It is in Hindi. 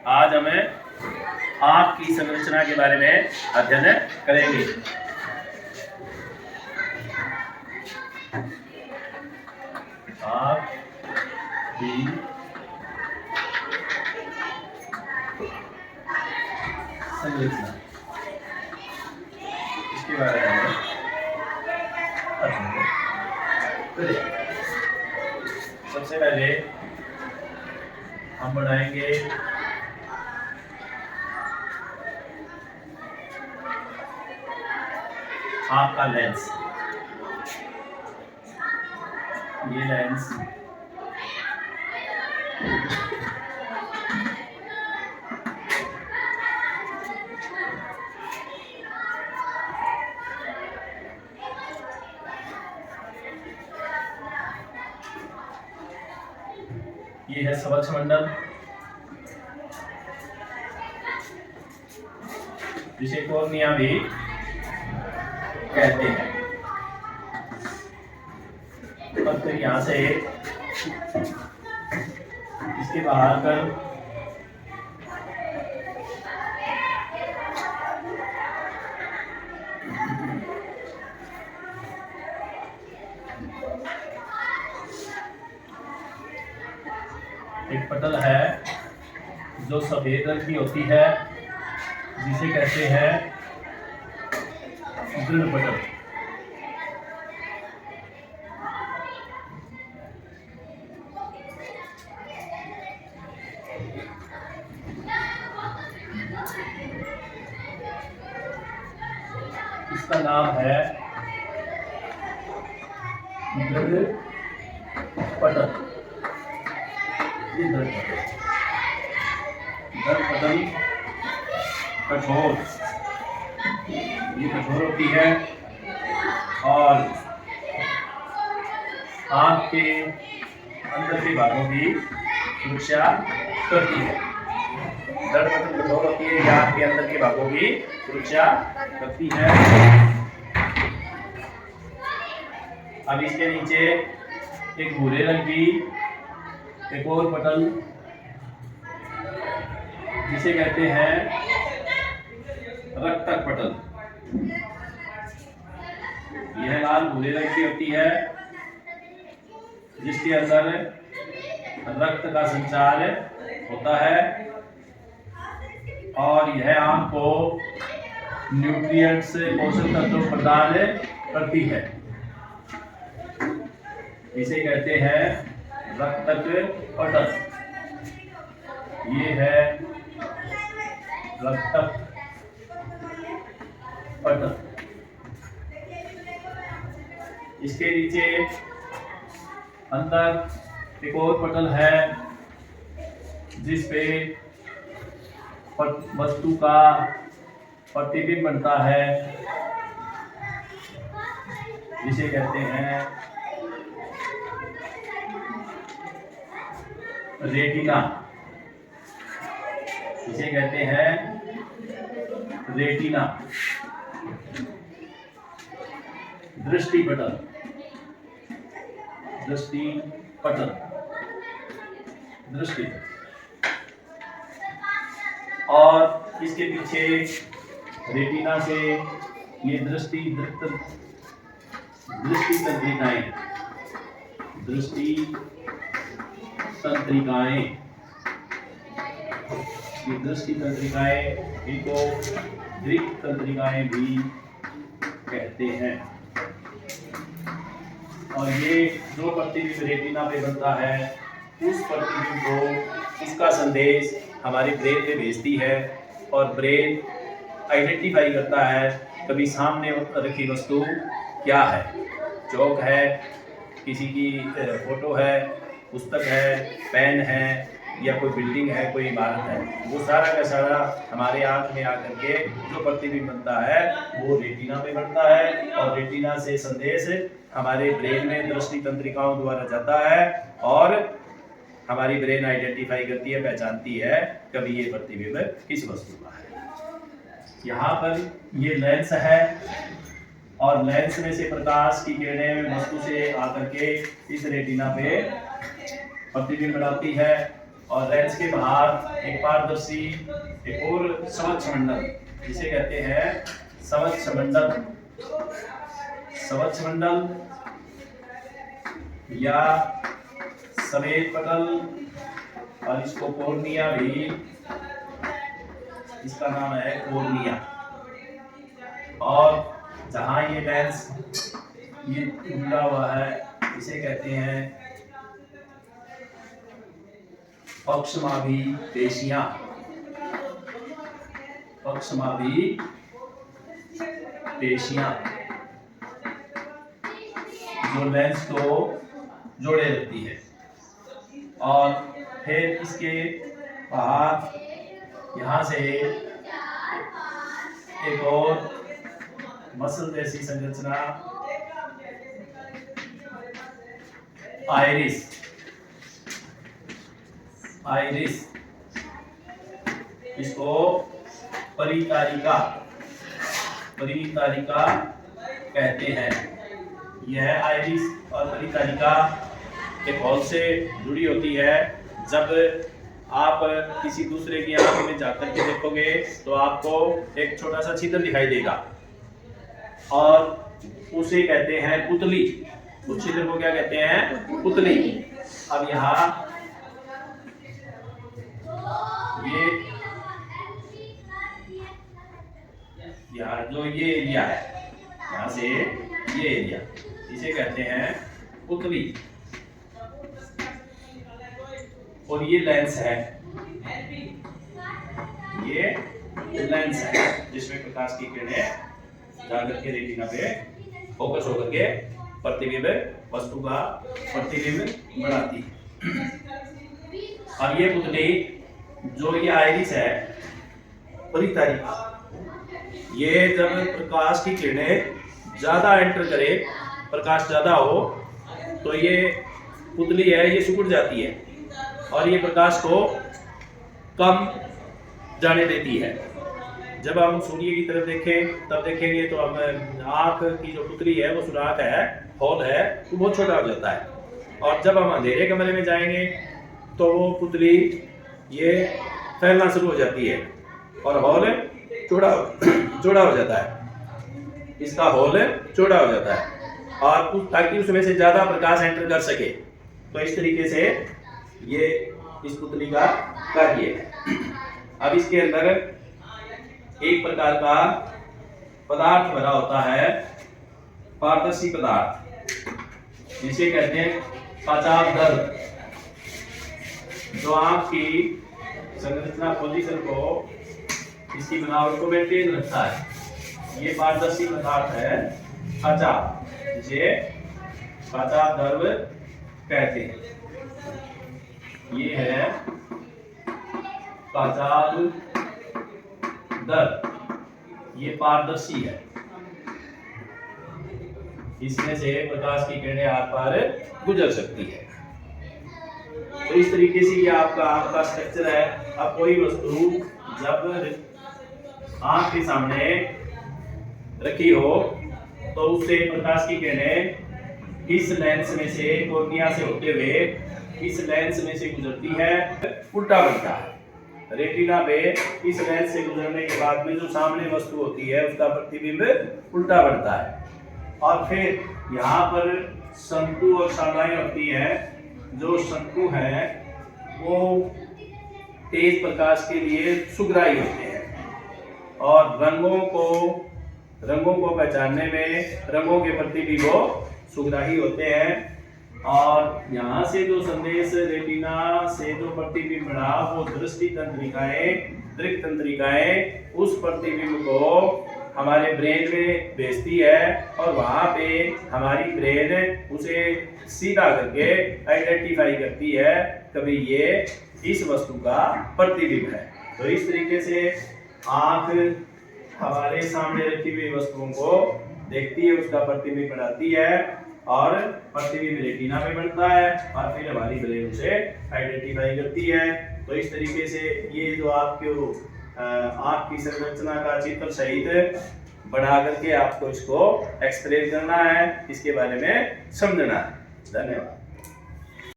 आज हमें आँख की संरचना के बारे में अध्ययन करेंगे। आँख की संरचना, इसके बारे में अध्ययन करेंगे। सबसे पहले हम बनाएंगे आँख का लेंस। ये लेंस ये है स्वच्छ मंडल, जिसे कॉर्निया भी कहते हैं। और फिर यहाँ से इसके बाहर कर एक पटल है जो सफेद रंग की होती है, जिसे कहते हैं दृढ़ पटल। इसका नाम है दृढ़ पटल। ये दृढ़ पटल कठोर, ये कठोर होती है और आँख के अंदर के भागों की सुरक्षा करती है। दृढ़ पटल कठोर होती है, ये आँख के अंदर के भागों की सुरक्षा करती है। अब इसके नीचे एक भूरे रंग की एक और पटल, जिसे कहते हैं रक्तक पटल। यह लाल भूरे रंग की होती है, जिसके अंदर रक्त का संचार होता है और यह आँख को न्यूट्रिएंट्स पोषक तत्व प्रदान करती है। इसे कहते हैं रक्तक पटल। ये है रक्तक पटल। इसके नीचे अंदर एक और पटल है, जिस पे वस्तु का प्रतिबिंब बनता है, जिसे कहते हैं रेटिना। इसे कहते हैं रेटिना। दृष्टि पटल, दृष्टि पटल, दृष्टि। और इसके पीछे रेटिना से ये दृष्टि तंत्रिकाएं, दृष्टि तंत्रिकाएं, ये दृष्टि तंत्रिकाएं, इनको दृक् तंत्रिकाएं भी कहते हैं। और ये जो प्रतिबिंब रेटिना पे बनता है, उस प्रतिबिंब को इसका संदेश हमारी ब्रेन में भेजती है और ब्रेन आइडेंटिफाई करता है कभी सामने रखी वस्तु क्या है। चौक है, किसी की फोटो है, पुस्तक है, पेन है, या कोई बिल्डिंग है, कोई इमारत है, वो सारा का सारा हमारे आँख में आकर के जो प्रतिबिंब बनता है वो रेटिना में बनता है और रेटिना से संदेश हमारे ब्रेन में दृष्टि तंत्रिकाओं द्वारा जाता है और हमारी ब्रेन आइडेंटिफाई करती है, पहचानती है कभी ये प्रतिबिंब किस वस्तु का है। यहाँ पर ये लेंस है और लेंस में से प्रकाश की किरणें वस्तु से आकर के इस रेटिना पे प्रतिबिंब बनाती है और लेंस के बाहर एक पारदर्शी एक और समक्ष मंडल, जिसे कहते हैं समक्ष मंडल, समक्ष मंडल या सफेद पटल, और इसको कॉर्निया भी, इसका नाम है कॉर्निया। और जहां ये लेंस ये टूटा हुआ है, इसे कहते हैं पक्षमाभी पेशियां, पक्षमाभी पेशियां जो लेंस को जोड़े रखती है। और फिर इसके बाहर यहाँ से एक और मसल जैसी संरचना आइरिस, आइरिस, इसको परितारिका, परितारिका कहते हैं। यह आइरिस और परितारिका एक हॉल से जुड़ी होती है। जब आप किसी दूसरे की आंख में जाकर के देखोगे तो आपको एक छोटा सा छिद्र दिखाई देगा, और उसे कहते हैं पुतली। उस छिद्र को क्या कहते हैं? पुतली। अब यहाँ जो ये एरिया है, यहाँ से ये एरिया, इसे कहते हैं पुतली। और ये लेंस है, ये लेंस है जिसमें प्रकाश की किरणें जाकर के रेटिना पे फोकस होकर के प्रतिबिंब वस्तु का प्रतिबिंब बनाती है। अब ये पुतली, जो ये आइरिस है परितारिका, ये जब प्रकाश की किरणें ज्यादा एंटर करे, प्रकाश ज्यादा हो, तो ये पुतली है ये सिकुड़ जाती है और ये प्रकाश को कम जाने देती है। जब हम सूर्य की तरफ देखें तब देखेंगे तो हम आँख की जो पुतली है, वो सुराख है, हॉल है, वो बहुत छोटा हो जाता है। और जब हम अंधेरे कमरे में जाएंगे तो वो पुतली ये फैलना शुरू हो जाती है और हॉल चौड़ा हो जाता है, इसका हॉल चौड़ा हो जाता है, और ताकि उसमें से ज्यादा प्रकाश एंटर कर सके। तो इस तरीके से ये इस पुतली का कार्य है। अब इसके अंदर एक प्रकार का पदार्थ भरा होता है, पारदर्शी पदार्थ, जिसे कहते हैं पाचादर, जो आंख की संरचना पोजीशन को, इसकी बनावट को मेंटेन रखता है। ये पारदर्शी पदार्थ है पाचा, जिसे पाचादर कहते हैं। ये है पाचादर, ये पारदर्शी है, इसमें से प्रकाश की किरणें आर पार गुजर सकती है। तो इस तरीके से ये आपका आंख का स्ट्रक्चर है। अब कोई वस्तु जब आंख के सामने रखी हो तो उससे प्रकाश की किरणें इस लेंस में से, कॉर्निया से होते हुए इस लेंस में से गुजरती है, उल्टा बनता है। रेटिना पे इस लेंस से गुजरने के बाद में जो सामने वस्तु होती है उसका प्रतिबिंब उल्टा बनता है। और फिर यहाँ पर शंकु और शाखाएं होती है। जो शंकु है वो तेज प्रकाश के लिए सुग्राही होते हैं और रंगों को पहचानने में रंगों के प्रति भी वो सुग्राही होते हैं। और यहाँ से जो संदेश रेटिना से जो प्रतिबिंब बना, वो दृष्टि तंत्रिकाएं, दृक् तंत्रिकाएं उस प्रतिबिंब को हमारे ब्रेन में भेजती है और वहाँ पे हमारी ब्रेन उसे सीधा करके आइडेंटिफाई करती है कभी ये इस वस्तु का प्रतिबिंब है। तो इस तरीके से आँख हमारे सामने रखी हुई वस्तुओं को देखती है, उसका प्रतिबिंब बनाती है और प्रतिबिंब रेटिना में बनता है और फिर हमारी ब्रेन उसे आइडेंटिफाई करती है। तो इस तरीके से ये जो आपके आँख की संरचना का चित्र सहित बना करके आपको इसको एक्सप्लेन करना है, इसके बारे में समझना है। धन्यवाद।